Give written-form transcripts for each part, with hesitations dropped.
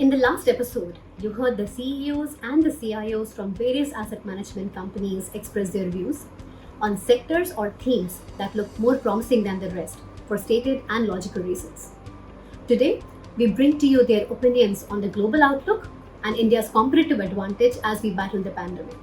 In the last episode, you heard the CEOs and the CIOs from various asset management companies express their views on sectors or themes that look more promising than the rest for stated and logical reasons. Today, we bring to you their opinions on the global outlook and India's competitive advantage as we battle the pandemic.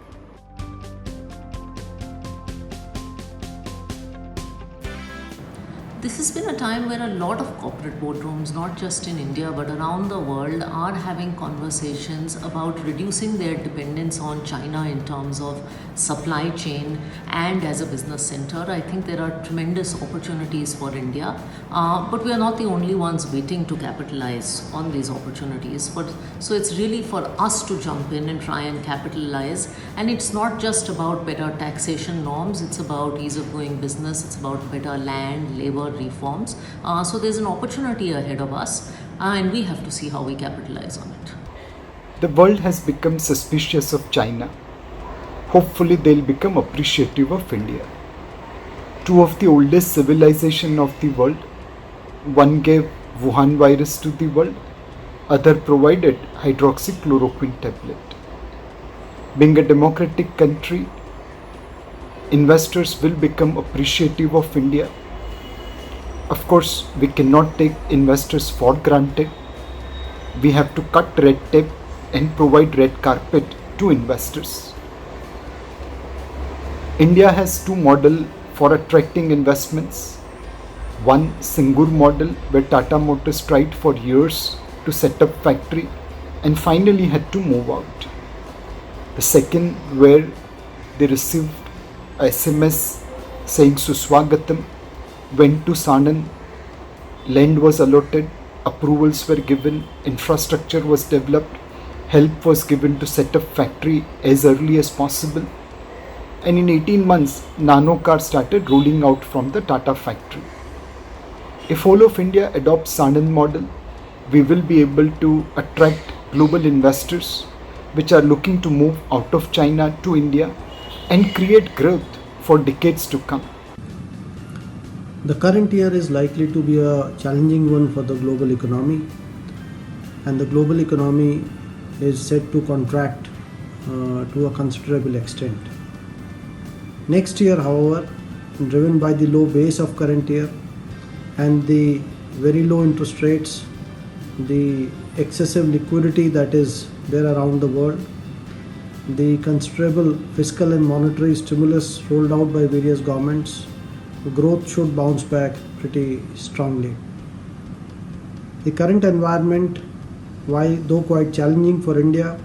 This has been a time where a lot of corporate boardrooms, not just in India but around the world, are having conversations about reducing their dependence on China in terms of supply chain and as a business center. I think there are tremendous opportunities for India, but we are not the only ones waiting to capitalize on these opportunities. So it's really for us to jump in and try and capitalize. And it's not just about better taxation norms, it's about ease of doing business, it's about better land, labor reforms. So there's an opportunity ahead of us, and we have to see how we capitalize on it. The world has become suspicious of China. Hopefully they'll become appreciative of India. Two of the oldest civilizations of the world, one gave Wuhan virus to the world, other provided hydroxychloroquine tablet. Being a democratic country, investors will become appreciative of India. Of course, we cannot take investors for granted. We have to cut red tape and provide red carpet to investors. India has two models for attracting investments. One, Singur model, where Tata Motors tried for years to set up factory and finally had to move out. The second, where they received a SMS saying Suswagatam, went to Sanand, land was allotted, approvals were given, infrastructure was developed, help was given to set up factory as early as possible. And in 18 months, nano cars started rolling out from the Tata factory. If all of India adopts Sanand model, we will be able to attract global investors which are looking to move out of China to India and create growth for decades to come. The current year is likely to be a challenging one for the global economy, and the global economy is set to contract to a considerable extent. Next year, however, driven by the low base of current year and the very low interest rates, the excessive liquidity that is there around the world, the considerable fiscal and monetary stimulus rolled out by various governments, growth should bounce back pretty strongly. The current environment, while though quite challenging for India,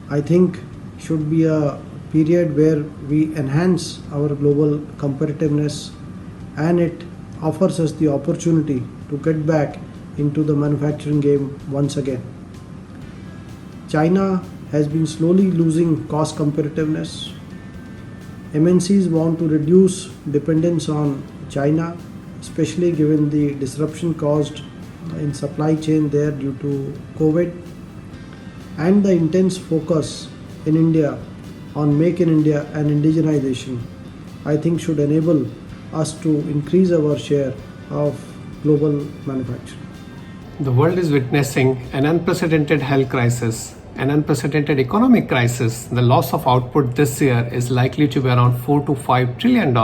I think should be a period where we enhance our global competitiveness, and it offers us the opportunity to get back into the manufacturing game once again. China has been slowly losing cost competitiveness. MNCs want to reduce dependence on China, especially given the disruption caused in supply chain there due to COVID, and the intense focus in India on Make in India and indigenization, I think should enable us to increase our share of global manufacturing. The world is witnessing an unprecedented health crisis, an unprecedented economic crisis. The loss of output this year is likely to be around $4 to $5 trillion.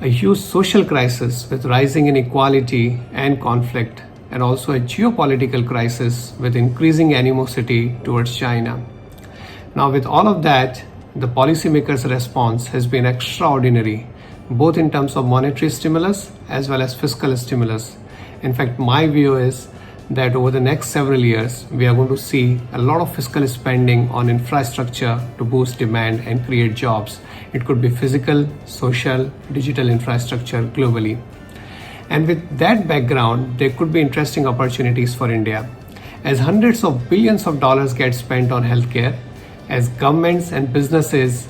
A huge social crisis with rising inequality and conflict, and also a geopolitical crisis with increasing animosity towards China. Now, with all of that, the policymakers' response has been extraordinary, both in terms of monetary stimulus as well as fiscal stimulus. In fact, my view is that over the next several years, we are going to see a lot of fiscal spending on infrastructure to boost demand and create jobs. It could be physical, social, digital infrastructure globally. And with that background, there could be interesting opportunities for India. As hundreds of billions of dollars get spent on healthcare, as governments and businesses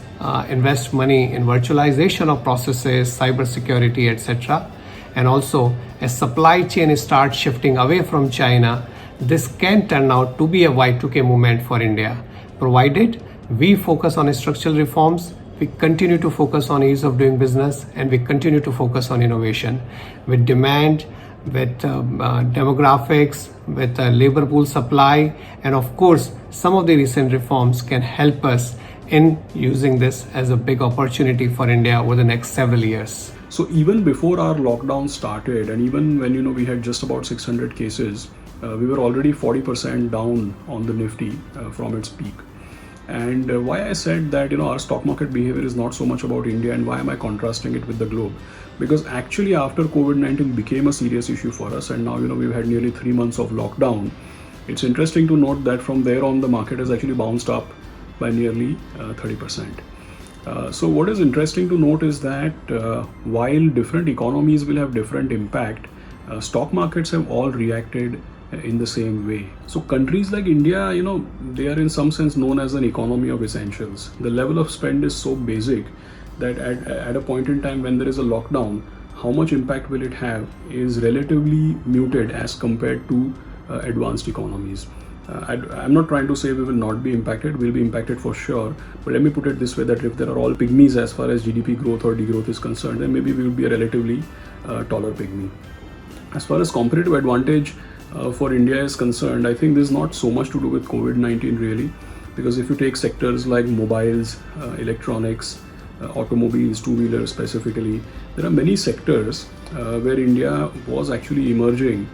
invest money in virtualization of processes, cybersecurity, etc., and also as supply chain starts shifting away from China, this can turn out to be a Y2K movement for India, provided we focus on structural reforms, we continue to focus on ease of doing business, and we continue to focus on innovation. With demand with demographics, with labor pool supply, and of course, some of the recent reforms can help us in using this as a big opportunity for India over the next several years. So even before our lockdown started, and even when we had just about 600 cases, we were already 40% down on the Nifty from its peak. And why I said that our stock market behavior is not so much about India, and why am I contrasting it with the globe? Because actually after COVID-19 became a serious issue for us, and now we've had nearly 3 months of lockdown. It's interesting to note that from there on the market has actually bounced up by nearly 30%. So what is interesting to note is that while different economies will have different impact, stock markets have all reacted in the same way. So countries like India, they are in some sense known as an economy of essentials. The level of spend is so basic that at a point in time when there is a lockdown, how much impact will it have is relatively muted as compared to advanced economies. I'm not trying to say we will not be impacted, we'll be impacted for sure, but let me put it this way, that if there are all pygmies as far as GDP growth or degrowth is concerned, then maybe we will be a relatively taller pygmy. As far as competitive advantage for India is concerned, I think this is not so much to do with COVID-19 really, because if you take sectors like mobiles, electronics, automobiles, two-wheelers specifically, there are many sectors where India was actually emerging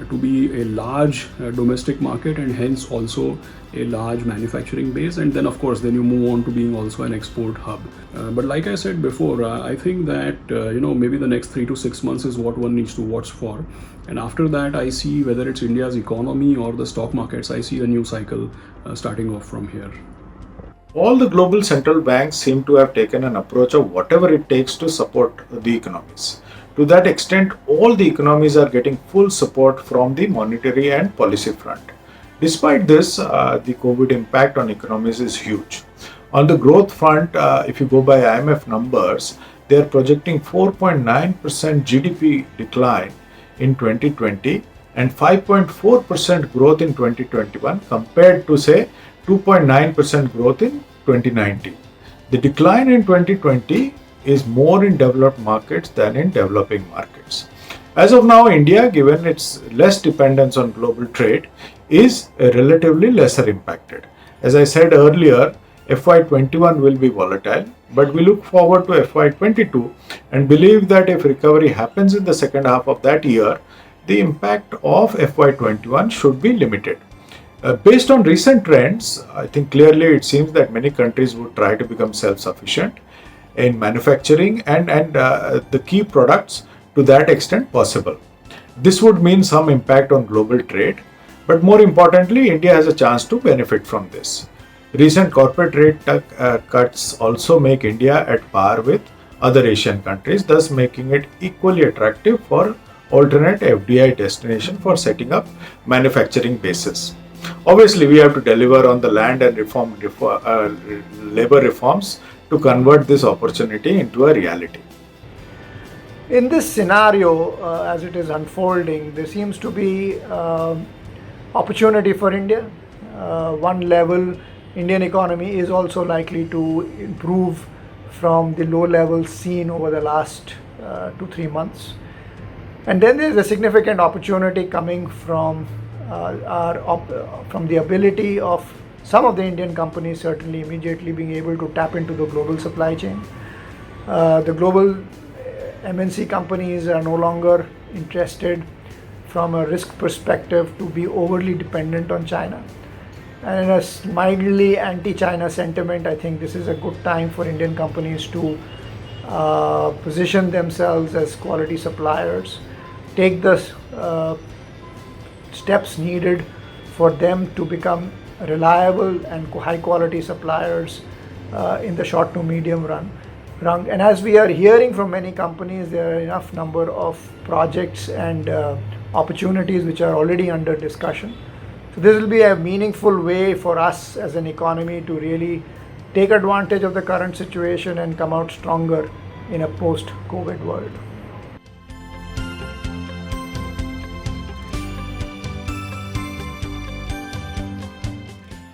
to be a large domestic market, and hence also a large manufacturing base, and then of course then you move on to being also an export hub. But like I said before, I think that maybe the next 3 to 6 months is what one needs to watch for, and after that I see whether it's India's economy or the stock markets, I see a new cycle starting off from here. All the global central banks seem to have taken an approach of whatever it takes to support the economies. To that extent, all the economies are getting full support from the monetary and policy front. Despite this, the COVID impact on economies is huge. On the growth front, if you go by IMF numbers, they are projecting 4.9% GDP decline in 2020 and 5.4% growth in 2021 compared to say 2.9% growth in 2019. The decline in 2020 is more in developed markets than in developing markets. As of now, India, given its less dependence on global trade, is relatively lesser impacted. As I said earlier, FY21 will be volatile, but we look forward to FY22 and believe that if recovery happens in the second half of that year, the impact of FY21 should be limited. Based on recent trends, I think clearly it seems that many countries would try to become self-sufficient in manufacturing and the key products to that extent possible. This would mean some impact on global trade, but more importantly, India has a chance to benefit from this. Recent corporate rate cuts also make India at par with other Asian countries, thus making it equally attractive for alternate FDI destination for setting up manufacturing bases. Obviously, we have to deliver on the land and labor reforms to convert this opportunity into a reality. In this scenario, as it is unfolding, there seems to be opportunity for India. One level, Indian economy is also likely to improve from the low levels seen over the last 2-3 months. And then there is a significant opportunity coming from the ability of some of the Indian companies certainly immediately being able to tap into the global supply chain. The global MNC companies are no longer interested from a risk perspective to be overly dependent on China. And in a mildly anti-China sentiment, I think this is a good time for Indian companies to position themselves as quality suppliers, take the steps needed for them to become reliable and high quality suppliers in the short to medium run. And as we are hearing from many companies, there are enough number of projects and opportunities which are already under discussion. So this will be a meaningful way for us as an economy to really take advantage of the current situation and come out stronger in a post-COVID world.